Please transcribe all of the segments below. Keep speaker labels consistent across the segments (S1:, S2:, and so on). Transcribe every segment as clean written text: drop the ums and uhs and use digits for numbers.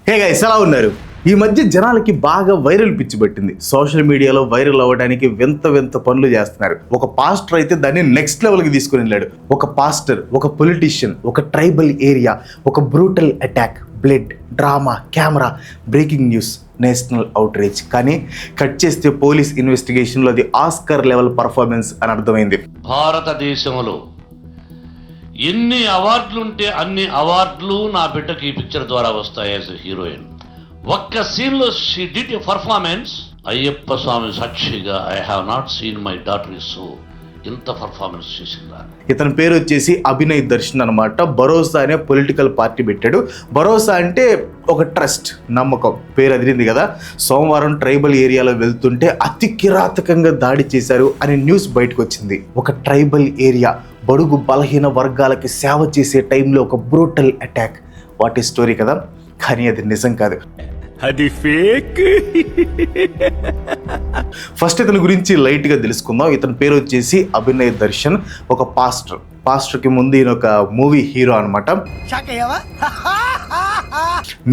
S1: Hey guys, ఎలా ఉన్నారు? ఈ మధ్య జనాలకి బాగా వైరల్ పిచ్చి పట్టింది. సోషల్ మీడియాలో వైరల్ అవ్వడానికి వింత వింత పనులు చేస్తున్నారు. ఒక పాస్టర్ అయితే దాన్ని నెక్స్ట్ లెవెల్కి తీసుకుని వెళ్ళాడు. ఒక పాస్టర్, ఒక పొలిటీషియన్, ఒక ట్రైబల్ ఏరియా, ఒక brutal attack, blood, drama, camera, breaking news, national outreach. కానీ కట్ చేస్తే పోలీస్ ఇన్వెస్టిగేషన్లో అది ఆస్కర్ లెవెల్ పర్ఫార్మెన్స్ అని అర్థమైంది.
S2: భారతదేశంలో ఎన్ని అవార్డులుంటే అన్ని అవార్డులు నా బిడ్డకి ఈ పిక్చర్ ద్వారా వస్తాయి. యాజ్ ఎ హీరోయిన్ ఒక్క సీన్లో she did a performance. Ayyappa Swamy సాక్షిగా I have not seen my daughter is so ఇంత పర్ఫార్మెన్స్ చేసిందా.
S1: ఇతని పేరు వచ్చేసి అభినయ్ దర్శన్ అనమాట. భరోసా అనే పొలిటికల్ పార్టీ పెట్టాడు. భరోసా అంటే ఒక ట్రస్ట్, నమ్మకం, పేరు అదిరింది కదా. సోమవారం ట్రైబల్ ఏరియాలో వెళ్తుంటే అతి కిరాతకంగా దాడి చేశారు అనే న్యూస్ బయటకు వచ్చింది. ఒక ట్రైబల్ ఏరియా, బడుగు బలహీన వర్గాలకి సేవ చేసే టైంలో ఒక బ్రూటల్ అటాక్. వాట్ ఈ స్టోరీ కదా, కానీ అది నిజం కాదు,
S3: అది ఫేక్.
S1: ఫస్ట్ ఇతని గురించి లైట్ గా తెలుసుకుందాం. ఇతని పేరు వచ్చేసి అభినయ్ దర్శన్. ఒక పాస్టర్ కి ముందు ఈయన ఒక మూవీ హీరో అనమాట.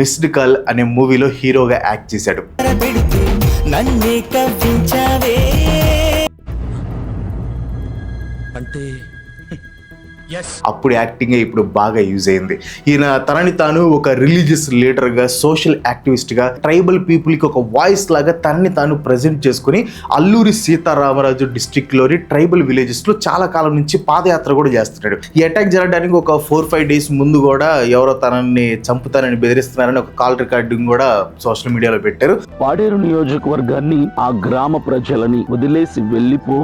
S1: మిస్డ్ కాల్ అనే మూవీలో హీరోగా యాక్ట్ చేశాడు.
S3: అంటే
S1: అప్పుడు యాక్టింగ్ ఇప్పుడు బాగా యూజ్ అయింది. ఈయన తనని తాను ఒక రిలీజియస్ లీడర్గా, సోషల్ యాక్టివిస్ట్గా, ట్రైబల్ పీపుల్కి ఒక వాయిస్ లాగా తనని తాను ప్రజెంట్ చేసుకుని అల్లూరి సీతారామరాజు డిస్ట్రిక్ట్లోని ట్రైబల్ విలేజెస్లో చాలా కాలం నుంచి పాదయాత్ర కూడా చేస్తున్నాడు. ఈ అటాక్ జరగడానికి ఒక 4-5 డేస్ ముందు కూడా ఎవరో తనని చంపుతానని బెదిరిస్తున్నారని ఒక కాల్ రికార్డింగ్ కూడా సోషల్ మీడియాలో పెట్టారు.
S4: పాడేరు నియోజకవర్గాన్ని, ఆ గ్రామ ప్రజలని వదిలేసి వెళ్ళిపో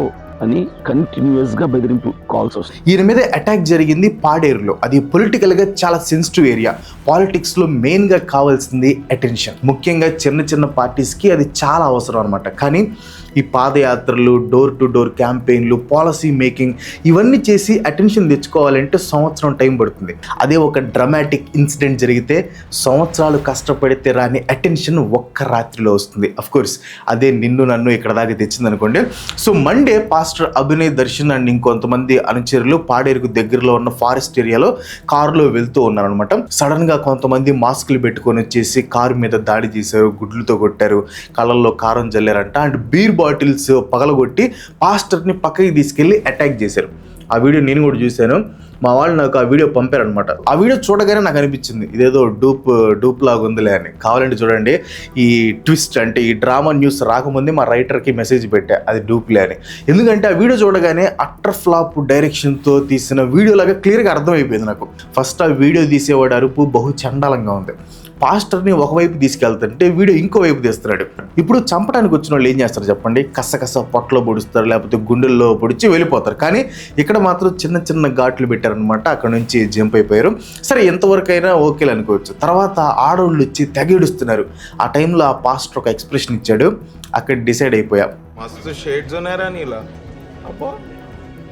S4: అని కంటిన్యూస్ గా బెదిరింపు కాల్స్ వస్తాయి.
S1: ఈయన మీద అటాక్ జరిగింది పాడేరులో. అది పొలిటికల్ గా చాలా సెన్సిటివ్ ఏరియా. పాలిటిక్స్ లో మెయిన్ గా కావాల్సింది అటెన్షన్. ముఖ్యంగా చిన్న చిన్న పార్టీస్ కి అది చాలా అవసరం అనమాట. కానీ ఈ పాదయాత్రలు, డోర్ టు డోర్ క్యాంపెయిన్లు, పాలసీ మేకింగ్ ఇవన్నీ చేసి అటెన్షన్ తెచ్చుకోవాలంటే సంవత్సరం టైం పడుతుంది. అదే ఒక డ్రామాటిక్ ఇన్సిడెంట్ జరిగితే సంవత్సరాలు కష్టపడితే రాని అటెన్షన్ ఒక్క రాత్రిలో వస్తుంది. అఫ్ కోర్స్ అదే నిన్ను నన్ను ఇక్కడ దాకా తెచ్చింది అనుకోండి. So Monday pastor Abhinay Darshan and ఇంకొంతమంది అనుచరులు పాడేరుకు దగ్గరలో ఉన్న ఫారెస్ట్ ఏరియాలో కారులో వెళ్తూ ఉన్నారనమాట. సడన్ గా కొంతమంది మాస్కులు పెట్టుకొని వచ్చేసి కారు మీద దాడి చేశారు, గుడ్లతో కొట్టారు, కళ్ళల్లో కారం జల్లారంట. అండ్ బీర్ బాటిల్స్ పగలగొట్టి పాస్టర్ని పక్కకి తీసుకెళ్లి అటాక్ చేశారు. ఆ వీడియో నేను కూడా చూశాను. మా వాళ్ళు నాకు ఆ వీడియో పంపారనమాట. ఆ వీడియో చూడగానే నాకు అనిపించింది ఇదేదో డూప్ లాగా ఉందిలే అని. కావాలంటే చూడండి, ఈ ట్విస్ట్ అంటే ఈ డ్రామా న్యూస్ రాకముందే మా రైటర్కి మెసేజ్ పెట్టా అది డూప్లే అని. ఎందుకంటే ఆ వీడియో చూడగానే అట్టర్ ఫ్లాప్ డైరెక్షన్తో తీసిన వీడియో లాగా క్లియర్గా అర్థమైపోయింది నాకు. ఫస్ట్ ఆ వీడియో తీసేవాడు అరుపు బహు చండాలంగా ఉంది. పాస్టర్ని ఒకవైపు తీసుకెళ్తుంటే వీడియో ఇంకో వైపు తీస్తున్నాడు. ఇప్పుడు చంపడానికి వచ్చిన వాళ్ళు ఏం చేస్తారు చెప్పండి? కసకస పొట్టలో పొడుస్తారు, లేకపోతే గుండెల్లో పొడిచి వెళ్ళిపోతారు. కానీ ఇక్కడ మాత్రం చిన్న చిన్న ఘాట్లు పెట్టారనమాట. అక్కడ నుంచి జంప్ అయిపోయారు. సరే, ఎంతవరకు అయినా ఓకేలు అనుకోవచ్చు. తర్వాత ఆడవాళ్ళు వచ్చి తెగేడుస్తున్నారు. ఆ టైంలో ఆ పాస్టర్ ఒక ఎక్స్ప్రెషన్ ఇచ్చాడు. అక్కడ డిసైడ్ అయిపోయా,
S5: మస్తు షేడ్స్ ఉన్నారా నీలా అబ్బో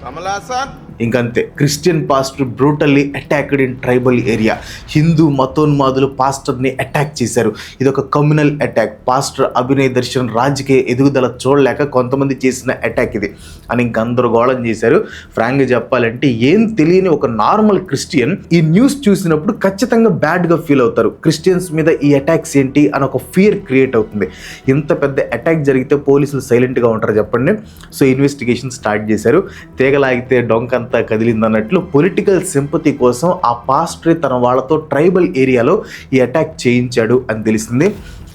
S5: కమలాసన్.
S1: ఇంకంతే, Christian pastor brutally attacked in tribal area. Hindu మతోన్మాదులు పాస్టర్ని అటాక్ చేశారు. ఇది ఒక communal attack. Pastor Abhinay Darshan రాజకీయ ఎదుగుదల చూడలేక కొంతమంది చేసిన అటాక్ ఇది అని గందరగోళం చేశారు. ఫ్రాంక్గా చెప్పాలంటే ఏం తెలియని ఒక నార్మల్ క్రిస్టియన్ ఈ న్యూస్ చూసినప్పుడు ఖచ్చితంగా బ్యాడ్గా ఫీల్ అవుతారు. క్రిస్టియన్స్ మీద ఈ అటాక్స్ ఏంటి అని ఒక ఫియర్ క్రియేట్ అవుతుంది. ఇంత పెద్ద అటాక్ జరిగితే పోలీసులు సైలెంట్గా ఉంటారు చెప్పండి. సో ఇన్వెస్టిగేషన్ స్టార్ట్ చేశారు. తీగలాగితే డొంక కదిలిందన్నట్లు పొలిటికల్ సింపతి కోసం ఆ పాస్టర్ తన వాళ్ళతో ట్రైబల్ ఏరియాలో ఈ అటాక్ చేయించాడు అని తెలిసింది.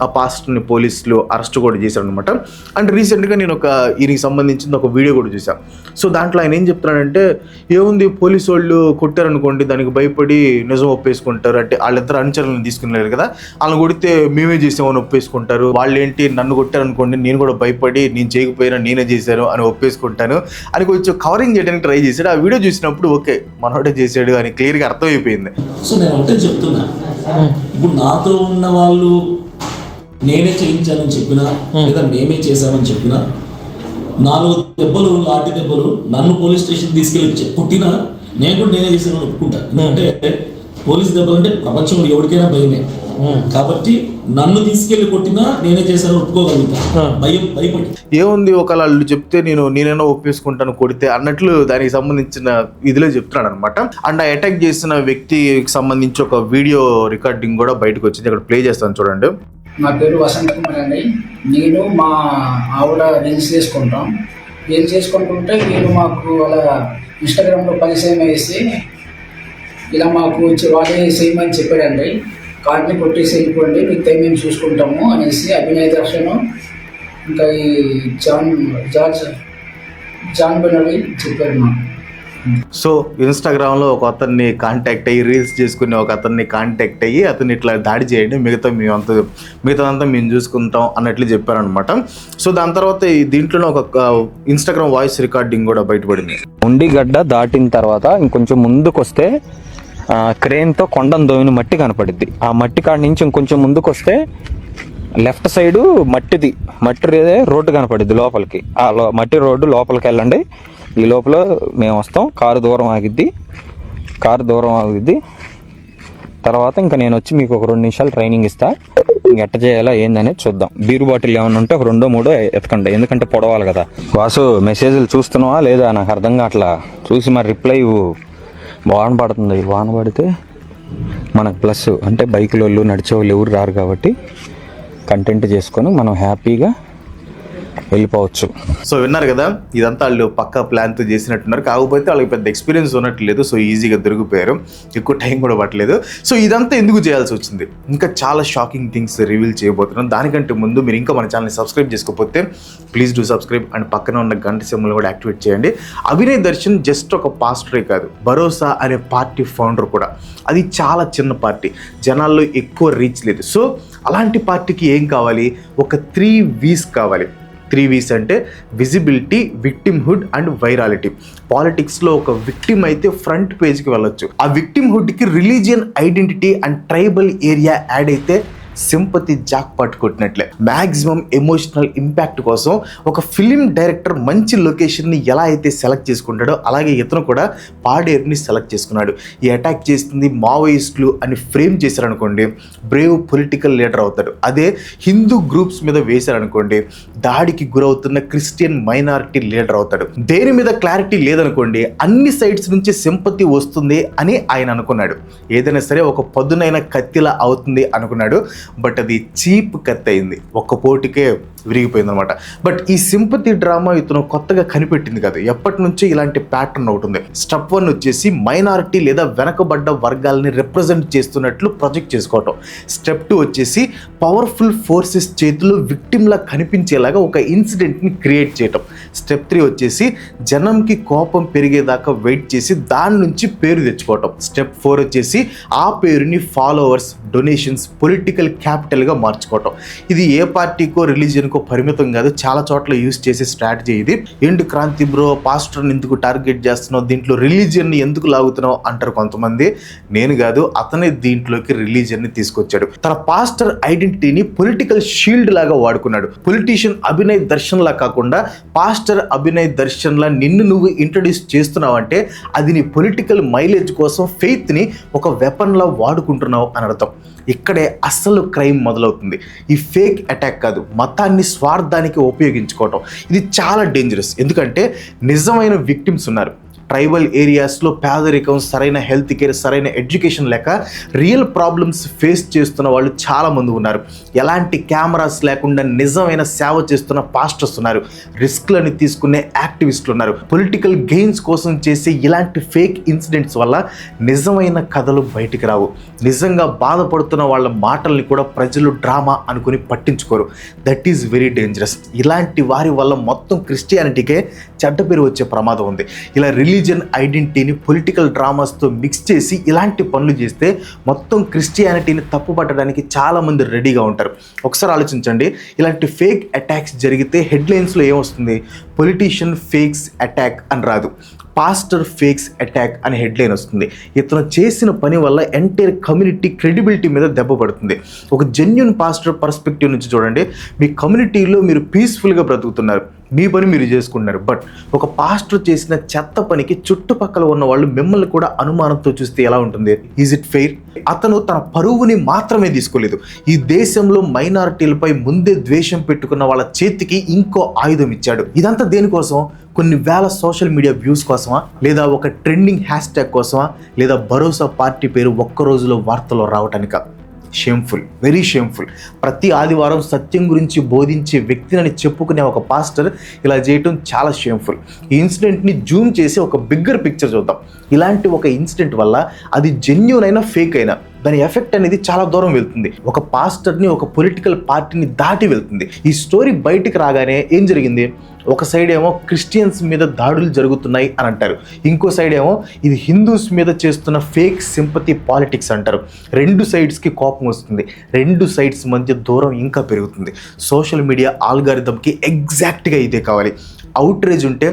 S1: ఆ పాస్టర్ని పోలీసులు అరెస్ట్ కూడా చేశారు అనమాట. అండ్ రీసెంట్గా నేను ఈయనకి సంబంధించిన ఒక వీడియో కూడా చూసాను. సో దాంట్లో ఆయన ఏం చెప్తున్నాడంటే, ఏముంది పోలీసు వాళ్ళు కొట్టారనుకోండి దానికి భయపడి నిజం ఒప్పేసుకుంటారు. అంటే వాళ్ళిద్దరు అనుచరులను తీసుకున్నారు కదా, వాళ్ళని కొడితే మేమే చేసామని ఒప్పేసుకుంటారు. వాళ్ళు ఏంటి నన్ను కొట్టారనుకోండి నేను కూడా భయపడి నేను చేయకపోయినా నేనే చేశాను అని ఒప్పేసుకుంటాను అని కొంచెం కవరింగ్ చేయడానికి ట్రై చేశాడు. ఆ వీడియో చూసినప్పుడు ఓకే మనోడే చేశాడు అని క్లియర్గా అర్థమైపోయింది.
S6: సో నేను ఒకటే చెప్తున్నా, ఇప్పుడు నాతో ఉన్న వాళ్ళు నేనే చేయించానని చెప్పినా లేదా మేమే చేశామని చెప్పినా 4 దెబ్బలు, లాఠీ దెబ్బలు నన్ను పోలీస్ స్టేషన్ తీసుకెళ్ళి కొట్టినా నేను కూడా నేనే చేశానని ఒప్పుకుంటా. ఎందుకంటే పోలీస్ దెబ్బలు అంటే ప్రపంచంలో ఎవరికైనా భయమే. కాబట్టి నన్ను తీసుకెళ్లి కొట్టినా నేనే చేశాను ఒప్పుకోగలుగుతా, భయపడి.
S1: ఏముంది ఒకవేళ వాళ్ళు చెప్తే నేనైనా ఒప్పేసుకుంటాను కొడితే అన్నట్లు దానికి సంబంధించిన ఇదిలో చెప్తున్నాడు అనమాట. అండ్ ఆ అటాక్ చేసిన వ్యక్తికి సంబంధించి ఒక వీడియో రికార్డింగ్ కూడా బయటకు వచ్చింది, ఇక్కడ ప్లే చేస్తాను చూడండి.
S7: నా పేరు వసంత్ కుమార్ అండి. నేను మా ఆవిడ రీల్స్ చేసుకుంటాం. రీల్స్ చేసుకుంటుంటే వీళ్ళు మాకు అలా ఇన్స్టాగ్రామ్లో పరిచయం వేసి ఇలా మాకు వాళ్ళే చేయమని చెప్పాడండి. కార్డ్ని కొట్టేసి వెళ్ళిపోండి, మిగతా మేము చూసుకుంటాము అనేసి అభినయ్ దర్శన్ ఇంకా ఈ జాన్ బెనరీ చెప్పారు మాకు.
S1: సో ఇన్స్టాగ్రామ్లో ఒక అతన్ని కాంటాక్ట్ అయ్యి రీల్స్ చేసుకుని ఒక అతన్ని కాంటాక్ట్ అయ్యి అతన్ని ఇట్లా దాడి చేయండి, మిగతాదంతా మేము చూసుకుంటాం అన్నట్లు చెప్పారనమాట. సో దాని తర్వాత దీంట్లోనే ఒక ఇన్స్టాగ్రామ్ వాయిస్ రికార్డింగ్ కూడా బయటపడింది.
S8: ఉండిగడ్డ దాటిన తర్వాత ఇంకొంచెం ముందుకు వస్తే క్రేన్తో కొండను దోవిన మట్టి కనపడిద్ది. ఆ మట్టి కాడి నుంచి ఇంకొంచెం ముందుకు వస్తే లెఫ్ట్ సైడు మట్టి రోడ్డు కనపడిద్ది లోపలికి. ఆ మట్టి రోడ్డు లోపలికి వెళ్ళండి. ఈ లోపల మేము వస్తాం. కారు దూరం ఆగిద్ది. తర్వాత ఇంకా నేను వచ్చి మీకు ఒక 2 నిమిషాలు ట్రైనింగ్ ఇస్తా. ఎట్ట చేయాలా ఏందనేది చూద్దాం. బీరు బాటిల్ ఏమైనా ఉంటే ఒక 2 3 ఎత్తకండి, ఎందుకంటే పొడవాలి కదా. వాసు మెసేజ్లు చూస్తున్నావా లేదా నాకు అర్థం కావట్లా. చూసి మరి రిప్లై వాన పడుతుంది. వాన పడితే మనకు ప్లస్, అంటే బైకుల వాళ్ళు నడిచే వాళ్ళు ఎవరు రారు కాబట్టి కంటెంట్ చేసుకొని మనం హ్యాపీగా వెళ్ళిపోవచ్చు.
S1: సో విన్నారు కదా, ఇదంతా వాళ్ళు పక్కా ప్లాన్తో చేసినట్టున్నారు. కాకపోతే వాళ్ళకి పెద్ద ఎక్స్పీరియన్స్ ఉన్నట్టు లేదు. సో ఈజీగా దొరికిపోయారు, ఎక్కువ టైం కూడా పట్టలేదు. సో ఇదంతా ఎందుకు చేయాల్సి వచ్చింది, ఇంకా చాలా షాకింగ్ థింగ్స్ రివీల్ చేయబోతున్నాం. దానికంటే ముందు మీరు ఇంకా మన ఛానల్ని సబ్స్క్రైబ్ చేసుకోకపోతే ప్లీజ్ డూ సబ్స్క్రైబ్ అండ్ పక్కన ఉన్న గంట సింబల్ కూడా యాక్టివేట్ చేయండి. అభినయ్ దర్శన్ జస్ట్ ఒక పాస్టరే కాదు, భరోసా అనే పార్టీ ఫౌండర్ కూడా. అది చాలా చిన్న పార్టీ, జనాల్లో ఎక్కువ రీచ్ లేదు. సో అలాంటి పార్టీకి ఏం కావాలి, ఒక 3 V's కావాలి. 3 V's అంటే విజిబిలిటీ, విక్టిమ్హుడ్ అండ్ వైరాలిటీ. పాలిటిక్స్లో ఒక విక్టిమ్ అయితే ఫ్రంట్ పేజ్కి వెళ్ళొచ్చు. ఆ విక్టిమ్హుడ్కి religion identity and tribal area add అయితే సింపతి జాక్ పాట్ కొట్టినట్లే. మ్యాక్సిమం ఎమోషనల్ ఇంపాక్ట్ కోసం ఒక ఫిలిం డైరెక్టర్ మంచి లొకేషన్ని ఎలా అయితే సెలెక్ట్ చేసుకుంటాడో అలాగే ఇతను కూడా పాడేరుని సెలెక్ట్ చేసుకున్నాడు. ఈ అటాక్ చేస్తుంది మావోయిస్టులు అని ఫ్రేమ్ చేశారనుకోండి, బ్రేవ్ పొలిటికల్ లీడర్ అవుతాడు. అదే హిందూ గ్రూప్స్ మీద వేశారనుకోండి, దాడికి గురవుతున్న క్రిస్టియన్ మైనారిటీ లీడర్ అవుతాడు. దేని మీద క్లారిటీ లేదనుకోండి, అన్ని సైడ్స్ నుంచి సింపతి వస్తుంది అని ఆయన అనుకున్నాడు. ఏదైనా సరే ఒక పదునైన కత్తిలా అవుతుంది అనుకున్నాడు. బట్ అది చీప్ కత్తి అయింది, ఒక్క పోటీకే విరిగిపోయింది అనమాట. బట్ ఈ సింపతి డ్రామా ఇతను కొత్తగా కనిపెట్టింది కాదు, ఎప్పటి నుంచో ఇలాంటి ప్యాటర్న్ ఒకటి ఉంది. స్టెప్ 1 వచ్చేసి మైనారిటీ లేదా వెనకబడ్డ వర్గాలని రిప్రజెంట్ చేస్తున్నట్లు ప్రొజెక్ట్ చేసుకోవటం. స్టెప్ 2 వచ్చేసి పవర్ఫుల్ ఫోర్సెస్ చేతిలో విక్టిమ్లా కనిపించేలాగా ఒక ఇన్సిడెంట్ని క్రియేట్ చేయటం. స్టెప్ 3 వచ్చేసి జనంకి కోపం పెరిగేదాకా వెయిట్ చేసి దాని నుంచి పేరు తెచ్చుకోవటం. స్టెప్ 4 వచ్చేసి ఆ పేరుని ఫాలోవర్స్, డొనేషన్స్, పొలిటికల్ క్యాపిటల్గా మార్చుకోవటం. ఇది ఏ పార్టీకో రిలీజియన్కో పరిమితం కాదు, చాలా చోట్ల యూజ్ చేసే స్ట్రాటజీ ఇది. ఏంటి క్రాంతి బ్రో, పాస్టర్ని ఎందుకు టార్గెట్ చేస్తున్నావు, దీంట్లో రిలీజియన్ని ఎందుకు లాగుతున్నావు అంటారు కొంతమంది. నేను కాదు, అతనే దీంట్లోకి రిలీజియన్ని తీసుకొచ్చాడు. తన పాస్టర్ ఐడెంటిటీని పొలిటికల్ షీల్డ్ లాగా వాడుకున్నాడు. పొలిటీషియన్ అభినయ్ దర్శన్ లా కాకుండా పాస్టర్ అభినయ్ దర్శన్ లా నిన్ను నువ్వు ఇంట్రడ్యూస్ చేస్తున్నావు అంటే అది నీ పొలిటికల్ మైలేజ్ కోసం ఫెయిత్ని ఒక వెపన్ లా వాడుకుంటున్నావు అని అర్థం. ఇక్కడే అస్సలు క్రైమ్ మొదలవుతుంది. ఈ ఫేక్ అటాక్ కాదు, మతాన్ని స్వార్థానికి ఉపయోగించుకోవటం. ఇది చాలా డేంజరస్. ఎందుకంటే నిజమైన విక్టిమ్స్ ఉన్నారు. ట్రైబల్ ఏరియాస్లో పేదరికం, సరైన హెల్త్ కేర్, సరైన ఎడ్యుకేషన్ లేక రియల్ ప్రాబ్లమ్స్ ఫేస్ చేస్తున్న వాళ్ళు చాలామంది ఉన్నారు. ఎలాంటి కెమెరాస్ లేకుండా నిజమైన సేవ చేస్తున్న పాస్టర్స్ ఉన్నారు. రిస్క్లని తీసుకునే యాక్టివిస్టులు ఉన్నారు. పొలిటికల్ గెయిన్స్ కోసం చేసే ఇలాంటి ఫేక్ ఇన్సిడెంట్స్ వల్ల నిజమైన కథలు బయటికి రావు. నిజంగా బాధపడుతున్న వాళ్ళ మాటల్ని కూడా ప్రజలు డ్రామా అనుకుని పట్టించుకోరు. That is very dangerous. ఇలాంటి వారి వల్ల మొత్తం క్రిస్టియానిటీకే చెడ్డ పేరు వచ్చే ప్రమాదం ఉంది. ఇలా రిలీజియన్ ఐడెంటిటీని పొలిటికల్ డ్రామాస్తో మిక్స్ చేసి ఇలాంటి పనులు చేస్తే మొత్తం క్రిస్టియానిటీని తప్పుపట్టడానికి చాలామంది రెడీగా ఉంటారు. ఒకసారి ఆలోచించండి, ఇలాంటి ఫేక్ అటాక్స్ జరిగితే హెడ్లైన్స్లో ఏమొస్తుంది? పొలిటీషియన్ ఫేక్స్ అటాక్ అని రాదు, పాస్టర్ ఫేక్స్ అటాక్ అనే హెడ్లైన్ వస్తుంది. ఇతను చేసిన పని వల్ల ఎంటైర్ కమ్యూనిటీ క్రెడిబిలిటీ మీద దెబ్బ పడుతుంది. ఒక జెన్యూన్ పాస్టర్ పర్స్పెక్టివ్ నుంచి చూడండి, మీ కమ్యూనిటీలో మీరు పీస్ఫుల్గా బ్రతుకుతున్నారు, మీ పని మీరు చేసుకుంటున్నారు. బట్ ఒక పాస్టర్ చేసిన చెత్త పనికి చుట్టుపక్కల ఉన్న వాళ్ళు మిమ్మల్ని కూడా అనుమానంతో చూస్తే ఎలా ఉంటుంది? Is it fair? అతను తన పరువుని మాత్రమే తీసుకోలేదు, ఈ దేశంలో మైనారిటీలపై ముందే ద్వేషం పెట్టుకున్న వాళ్ళ చేతికి ఇంకో ఆయుధం ఇచ్చాడు. ఇదంతా దేనికోసం? కొన్ని వేల సోషల్ మీడియా వ్యూస్ కోసమా, లేదా ఒక ట్రెండింగ్ హ్యాష్ ట్యాగ్ కోసమా, లేదా భరోసా పార్టీ పేరు ఒక్క రోజులో వార్తలో రావటానిక? Shameful, very shameful. ప్రతి ఆదివారం సత్యం గురించి బోధించే వ్యక్తిని చెప్పుకునే ఒక పాస్టర్ ఇలా చేయటం చాలా షేమ్ఫుల్. ఈ ఇన్సిడెంట్ని జూమ్ చేసి ఒక బిగ్గర్ పిక్చర్ చూద్దాం. ఇలాంటి ఒక ఇన్సిడెంట్ వల్ల అది జెన్యూన్ అయినా ఫేక్ అయినా దాని ఎఫెక్ట్ అనేది చాలా దూరం వెళ్తుంది. ఒక పాస్టర్ని, ఒక పొలిటికల్ పార్టీని దాటి వెళ్తుంది. ఈ స్టోరీ బయటికి రాగానే ఏం జరిగింది? ఒక సైడ్ ఏమో క్రిస్టియన్స్ మీద దాడులు జరుగుతున్నాయి అని అంటారు, ఇంకో సైడ్ ఏమో ఇది హిందూస్ మీద చేస్తున్న ఫేక్ సింపతి పాలిటిక్స్ అంటారు. రెండు సైడ్స్కి కోపం వస్తుంది, రెండు సైడ్స్ మధ్య దూరం ఇంకా పెరుగుతుంది. సోషల్ మీడియా ఆల్గారిథంకి ఎగ్జాక్ట్గా ఇదే కావాలి. అవుట్రేజ్ ఉంటే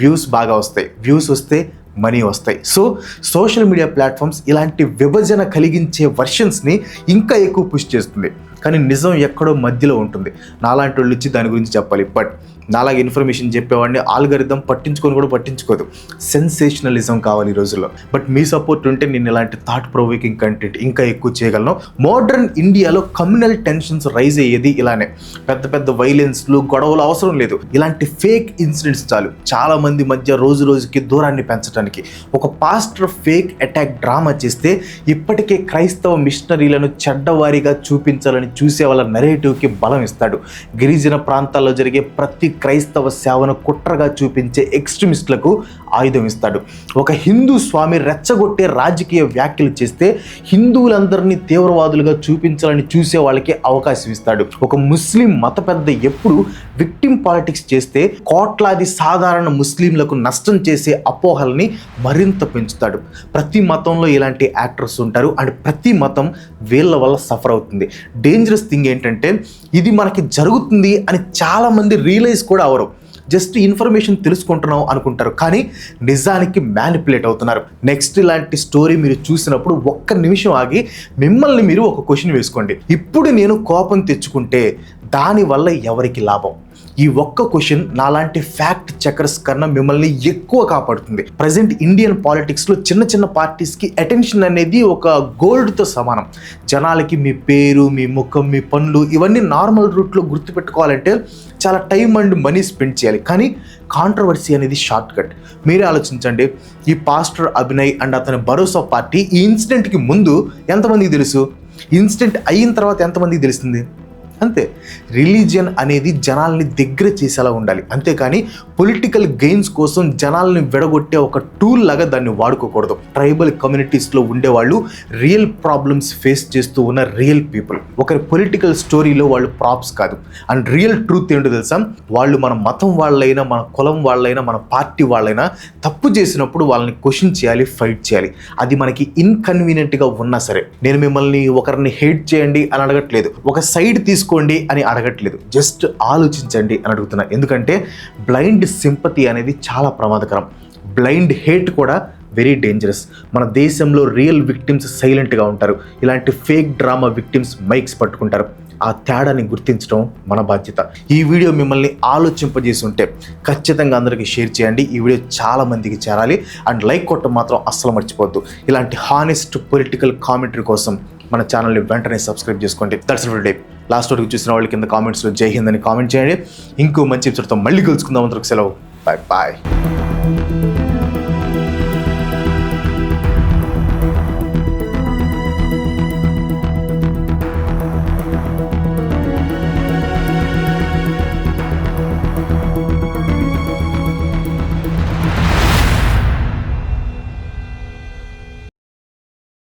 S1: వ్యూస్ బాగా వస్తాయి, వ్యూస్ వస్తే మనీ వస్తాయి. సో సోషల్ మీడియా ప్లాట్ఫామ్స్ ఇలాంటి విభజన కలిగించే వర్షన్స్ని ఇంకా ఎక్కువ పుష్ చేస్తుంది. కానీ నిజం ఎక్కడో మధ్యలో ఉంటుంది. నాలాంటి వాళ్ళు వచ్చి దాని గురించి చెప్పాలి, బట్ నాలాగా ఇన్ఫర్మేషన్ చెప్పేవాడిని ఆల్గారిథం పట్టించుకోదు. సెన్సేషనలిజం కావాలి ఈ రోజుల్లో. బట్ మీ సపోర్ట్ ఉంటే నేను ఇలాంటి థాట్ ప్రొవోకింగ్ కంటెంట్ ఇంకా ఎక్కువ చేయగలను. మోడర్న్ ఇండియాలో కమ్యూనల్ టెన్షన్స్ రైజ్ అయ్యేది ఇలానే. పెద్ద పెద్ద వైలెన్స్లు, గొడవలు అవసరం లేదు. ఇలాంటి ఫేక్ ఇన్సిడెంట్స్ చాలు చాలా మంది మధ్య రోజు రోజుకి దూరాన్ని పెంచడానికి. ఒక పాస్టర్ ఫేక్ అటాక్ డ్రామా చేస్తే ఇప్పటికే క్రైస్తవ మిషనరీలను చెడ్డవారిగా చూపించాలని చూసే వాళ్ళ నెరేటివ్కి బలం ఇస్తాడు. గిరిజన ప్రాంతాల్లో జరిగే ప్రతి క్రైస్తవ సేవను కుట్రగా చూపించే ఎక్స్ట్రీమిస్టులకు ఆయుధం ఇస్తాడు. ఒక హిందూ స్వామి రెచ్చగొట్టే రాజకీయ వ్యాఖ్యలు చేస్తే హిందువులందరినీ తీవ్రవాదులుగా చూపించాలని చూసే వాళ్ళకి అవకాశం ఇస్తాడు. ఒక ముస్లిం మత పెద్ద ఎప్పుడు విక్టిమ్ పాలిటిక్స్ చేస్తే కోట్లాది సాధారణ ముస్లింలకు నష్టం చేసే అపోహల్ని మరింత పెంచుతాడు. ప్రతి మతంలో ఇలాంటి యాక్టర్స్ ఉంటారు అండ్ ప్రతి మతం వీళ్ళ వల్ల సఫర్ అవుతుంది. డేంజరస్ థింగ్ ఏంటంటే ఇది మనకి జరుగుతుంది అని చాలామంది రియలైజ్ కూడా అవరు. జస్ట్ ఇన్ఫర్మేషన్ తెలుసుకుంటున్నాం అనుకుంటారు, కానీ నిజానికి మ్యానిపులేట్ అవుతున్నారు. నెక్స్ట్ ఇలాంటి స్టోరీ మీరు చూసినప్పుడు ఒక్క నిమిషం ఆగి మిమ్మల్ని మీరు ఒక క్వశ్చన్ వేసుకోండి. ఇప్పుడు నేను కోపం తెచ్చుకుంటే దానివల్ల ఎవరికి లాభం? ఈ ఒక్క క్వశ్చన్ నాలాంటి ఫ్యాక్ట్ చెకర్స్ కన్నా మిమ్మల్ని ఎక్కువ కాపాడుతుంది. ప్రజెంట్ ఇండియన్ పాలిటిక్స్లో చిన్న చిన్న పార్టీస్కి అటెన్షన్ అనేది ఒక గోల్డ్తో సమానం. జనాలకి మీ పేరు, మీ ముఖం, మీ పనులు ఇవన్నీ నార్మల్ రూట్లో గుర్తుపెట్టుకోవాలంటే చాలా టైం అండ్ మనీ స్పెండ్ చేయాలి. కానీ కాంట్రవర్సీ అనేది షార్ట్ కట్. మీరే ఆలోచించండి, ఈ పాస్టర్ అభినయ్ అండ్ అతని భరోసా పార్టీ ఈ ఇన్సిడెంట్కి ముందు ఎంతమందికి తెలుసు? ఇన్సిడెంట్ అయిన తర్వాత ఎంతమందికి తెలిసింది? అంతే. రిలీజియన్ అనేది జనాల్ని దగ్గర చేసేలా ఉండాలి, అంతేకాని పొలిటికల్ గెయిన్స్ కోసం జనాల్ని విడగొట్టే ఒక టూల్ లాగా దాన్ని వాడుకోకూడదు. ట్రైబల్ కమ్యూనిటీస్లో ఉండేవాళ్ళు రియల్ ప్రాబ్లమ్స్ ఫేస్ చేస్తూ ఉన్న రియల్ పీపుల్. ఒకరి పొలిటికల్ స్టోరీలో వాళ్ళు ప్రాప్స్ కాదు. అండ్ రియల్ ట్రూత్ ఏంటో తెలుసా? వాళ్ళు మన మతం వాళ్ళైనా, మన కులం వాళ్ళైనా, మన పార్టీ వాళ్ళైనా తప్పు చేసినప్పుడు వాళ్ళని క్వశ్చన్ చేయాలి, ఫైట్ చేయాలి. అది మనకి ఇన్కన్వీనియంట్గా ఉన్నా సరే. నేను మిమ్మల్ని ఒకరిని హేట్ చేయండి అని అడగట్లేదు, ఒక సైడ్ తీసుకోండి అని అడగట్లేదు, జస్ట్ ఆలోచించండి అని అడుగుతున్నా. ఎందుకంటే బ్లైండ్ సింపతి అనేది చాలా ప్రమాదకరం. బ్లైండ్ హేట్ కూడా వెరీ డేంజరస్. మన దేశంలో రియల్ విక్టిమ్స్ సైలెంట్గా ఉంటారు, ఇలాంటి ఫేక్ డ్రామా విక్టిమ్స్ మైక్స్ పట్టుకుంటారు. ఆ తేడాని గుర్తించడం మన బాధ్యత. ఈ వీడియో మిమ్మల్ని ఆలోచింపజేసి ఉంటే ఖచ్చితంగా అందరికీ షేర్ చేయండి. ఈ వీడియో చాలా మందికి చేరాలి. అండ్ లైక్ కొట్టడం మాత్రం అస్సలు మర్చిపోవద్దు. ఇలాంటి హానెస్ట్ పొలిటికల్ కామెంటరీ కోసం మన ఛానల్ని వెంటనే సబ్స్క్రైబ్ చేసుకోండి. That's it for today. Last వరకు చూసిన వాళ్ళ కింద కామెంట్స్లో జై హింద్ అని కామెంట్ చేయండి. ఇంకో మంచి ఎపిసోడ్తో మళ్ళీ కలుసుకుందాం. అందరికి సెలవు. Bye bye.